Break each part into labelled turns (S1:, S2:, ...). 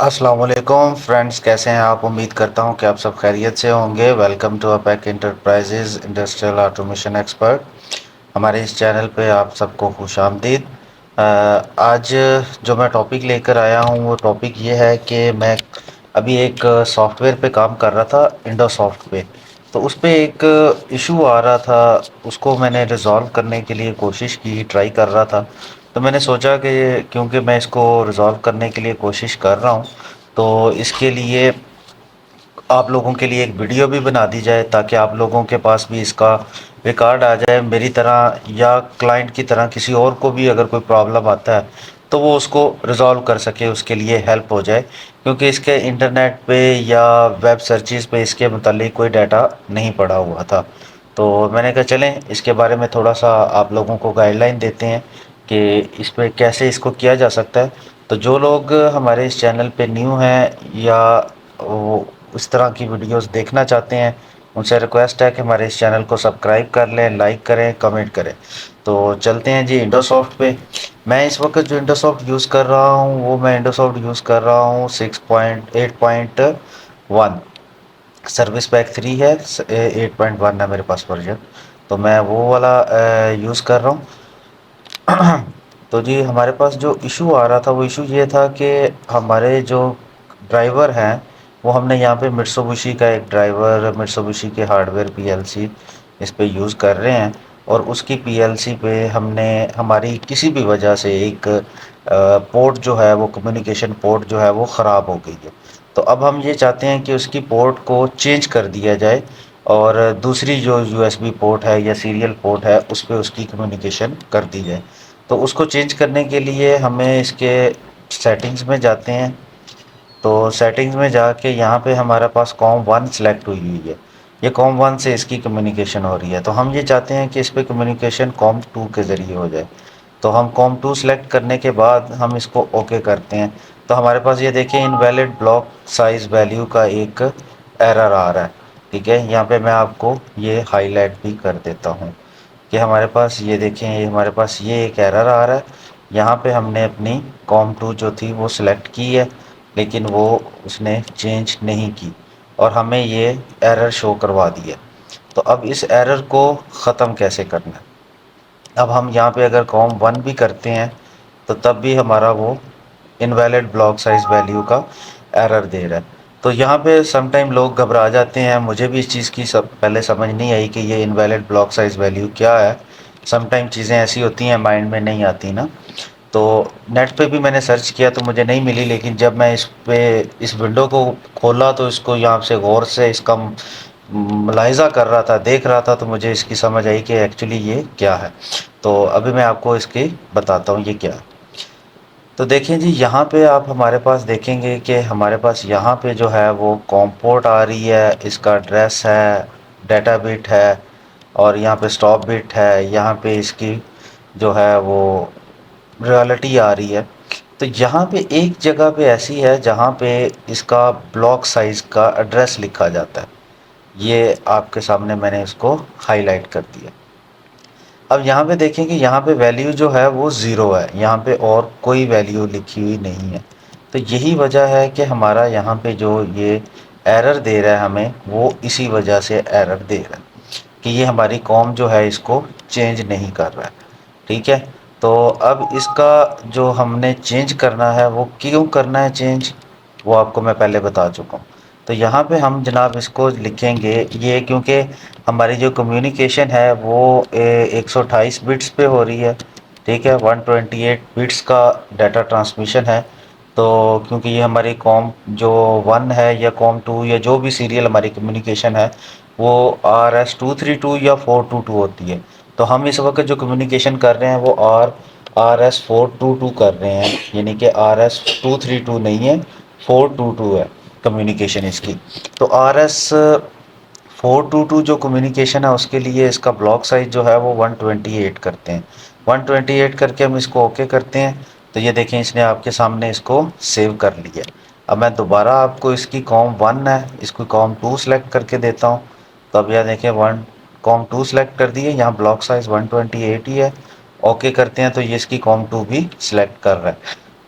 S1: अस्सलाम वालेकुम फ्रेंड्स, कैसे हैं आप? उम्मीद करता हूं कि आप सब खैरियत से होंगे। Welcome to Apek enterprises industrial automation expert. हमारे इस चैनल पे आप सबको खुश आमदीद। आज जो मैं टॉपिक लेकर आया हूं वो टॉपिक ये है कि मैं अभी एक सॉफ्टवेयर पे काम कर रहा था, इंडोसॉफ्ट पे। तो उस पे एक इशू आ रहा था, उसको मैंने रिजॉल्व करने के लिए कोशिश की, ट्राई कर रहा था। तो मैंने सोचा कि क्योंकि मैं इसको रिजॉल्व करने के लिए कोशिश कर रहा हूँ, तो इसके लिए आप लोगों के लिए एक वीडियो भी बना दी जाए ताकि आप लोगों के पास भी इसका रिकॉर्ड आ जाए। मेरी तरह या क्लाइंट की तरह किसी और को भी अगर कोई प्रॉब्लम आता है तो वो उसको रिजॉल्व कर सके, उसके लिए हेल्प हो जाए। क्योंकि इसके इंटरनेट पे या वेब सर्चेस पे इसके मुतालिक कोई डाटा नहीं पड़ा हुआ था। तो मैंने कहा चलें इसके बारे में थोड़ा सा आप लोगों को गाइडलाइन देते हैं कि इस पे कैसे इसको किया जा सकता है। तो जो लोग हमारे इस चैनल पे न्यू हैं या वो इस तरह की वीडियोस देखना चाहते हैं, उनसे रिक्वेस्ट है कि हमारे इस चैनल को सब्सक्राइब कर लें, लाइक करें, कमेंट करें। तो चलते हैं जी इंडोसॉफ्ट पे। मैं इस वक्त जो इंडोसॉफ्ट यूज़ कर रहा हूँ वो मैं इंडोसॉफ्ट यूज़ कर रहा हूँ 6.8.1। सर्विस पैक 3 है, 8.1 है मेरे पास वर्जन। तो मैं वो वाला यूज़ कर रहा हूँ। तो जी हमारे पास जो इशू आ रहा था वो इशू ये था कि हमारे जो ड्राइवर हैं वो हमने यहाँ पे मिट्सुबिशी का एक ड्राइवर, मिट्सुबिशी के हार्डवेयर पीएलसी इस पे यूज़ कर रहे हैं। और उसकी पीएलसी पे हमने हमारी किसी भी वजह से एक पोर्ट जो है वो कम्युनिकेशन पोर्ट जो है वो ख़राब हो गई है। तो अब हम ये चाहते हैं कि उसकी पोर्ट को चेंज कर दिया जाए और दूसरी जो यूएसबी पोर्ट है या सीरियल पोर्ट है उस पर उसकी कम्युनिकेशन कर दी जाए। तो उसको चेंज करने के लिए हमें इसके सेटिंग्स में जाते हैं। तो सेटिंग्स में जाके यहाँ पे हमारे पास कॉम वन सेलेक्ट हुई हुई है। ये कॉम वन से इसकी कम्युनिकेशन हो रही है, तो हम ये चाहते हैं कि इस पर कम्युनिकेशन कॉम टू के ज़रिए हो जाए। तो हम कॉम टू सेलेक्ट करने के बाद हम इसको ओके करते हैं। तो हमारे पास ये देखिए इनवैलिड ब्लॉक साइज़ वैल्यू का एक एरर आ रहा है। ठीक है, यहाँ पे मैं आपको ये हाईलाइट भी कर देता हूँ कि हमारे पास ये देखें, ये हमारे पास ये एक एरर आ रहा है। यहाँ पे हमने अपनी कॉम टू जो थी वो सिलेक्ट की है, लेकिन वो उसने चेंज नहीं की और हमें ये एरर शो करवा दिया। तो अब इस एरर को ख़त्म कैसे करना है? अब हम यहाँ पे अगर कॉम वन भी करते हैं तो तब भी हमारा वो इनवैलिड ब्लॉक साइज़ वैल्यू का एरर दे रहा है। तो यहाँ पे समटाइम लोग घबरा जाते हैं। मुझे भी इस चीज़ की सब पहले समझ नहीं आई कि ये इनवैलिड ब्लॉक साइज़ वैल्यू क्या है। समटाइम चीज़ें ऐसी होती हैं माइंड में नहीं आती ना। तो नेट पे भी मैंने सर्च किया तो मुझे नहीं मिली, लेकिन जब मैं इस पे इस विंडो को खोला तो इसको यहाँ से गौर से इसका मुलाहिजा कर रहा था, देख रहा था, तो मुझे इसकी समझ आई कि एक्चुअली ये क्या है। तो अभी मैं आपको इसकी बताता हूँ ये क्या है। तो देखें जी, यहाँ पे आप हमारे पास देखेंगे कि हमारे पास यहाँ पे जो है वो कॉम पोर्ट आ रही है, इसका एड्रेस है, डाटा बिट है और यहाँ पे स्टॉप बिट है। यहाँ पे इसकी जो है वो रियलिटी आ रही है। तो यहाँ पे एक जगह पे ऐसी है जहाँ पे इसका ब्लॉक साइज़ का एड्रेस लिखा जाता है। ये आपके सामने मैंने इसको हाईलाइट कर दिया। अब यहाँ पे देखें कि यहाँ पे वैल्यू जो है वो ज़ीरो है, यहाँ पे और कोई वैल्यू लिखी हुई नहीं है। तो यही वजह है कि हमारा यहाँ पे जो ये एरर दे रहा है हमें, वो इसी वजह से एरर दे रहा है कि ये हमारी कॉम जो है इसको चेंज नहीं कर रहा है। ठीक है, तो अब इसका जो हमने चेंज करना है वो क्यों करना है चेंज, वो आपको मैं पहले बता चुका हूँ। तो यहाँ पे हम जनाब इसको लिखेंगे ये, क्योंकि हमारी जो कम्युनिकेशन है वो 128 बिट्स पे हो रही है। ठीक है, 128 बिट्स का डाटा ट्रांसमिशन है। तो क्योंकि ये हमारी कॉम जो वन है या कॉम टू या जो भी सीरियल हमारी कम्युनिकेशन है वो RS-232 या 422 होती है। तो हम इस वक्त जो कम्युनिकेशन कर रहे हैं वो RS-422 कर रहे हैं, यानी कि RS-232 नहीं है, 422 है कम्युनिकेशन इसकी। तो RS-422 जो कम्युनिकेशन है उसके लिए इसका ब्लॉक साइज जो है वो 128 करते हैं। 128 करके हम इसको ओके करते हैं। तो ये देखें इसने आपके सामने इसको सेव कर लिया। अब मैं दोबारा आपको इसकी कॉम वन है इसको कॉम टू सेलेक्ट करके देता हूँ। तो अब यह देखें वन कॉम टू सेलेक्ट कर दिए, यहाँ ब्लॉक साइज 128 ही है। ओके करते हैं तो ये इसकी कॉम टू भी सिलेक्ट कर रहा है।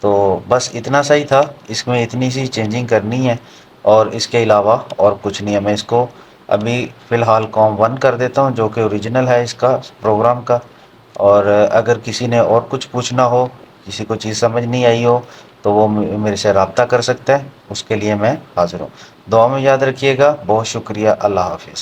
S1: تو بس اتنا صحیح تھا، اس میں اتنی سی چینجنگ کرنی ہے، اور اس کے علاوہ اور کچھ نہیں ہے۔ میں اس کو ابھی فی الحال com1 کر دیتا ہوں، جو کہ اوریجنل ہے اس کا پروگرام کا، اور اگر کسی نے اور کچھ پوچھنا ہو، کسی کو چیز سمجھ نہیں آئی ہو، تو وہ میرے سے رابطہ کر سکتا ہے، اس کے لیے میں حاضر ہوں۔ دعا میں یاد رکھیے گا، بہت شکریہ، اللہ حافظ۔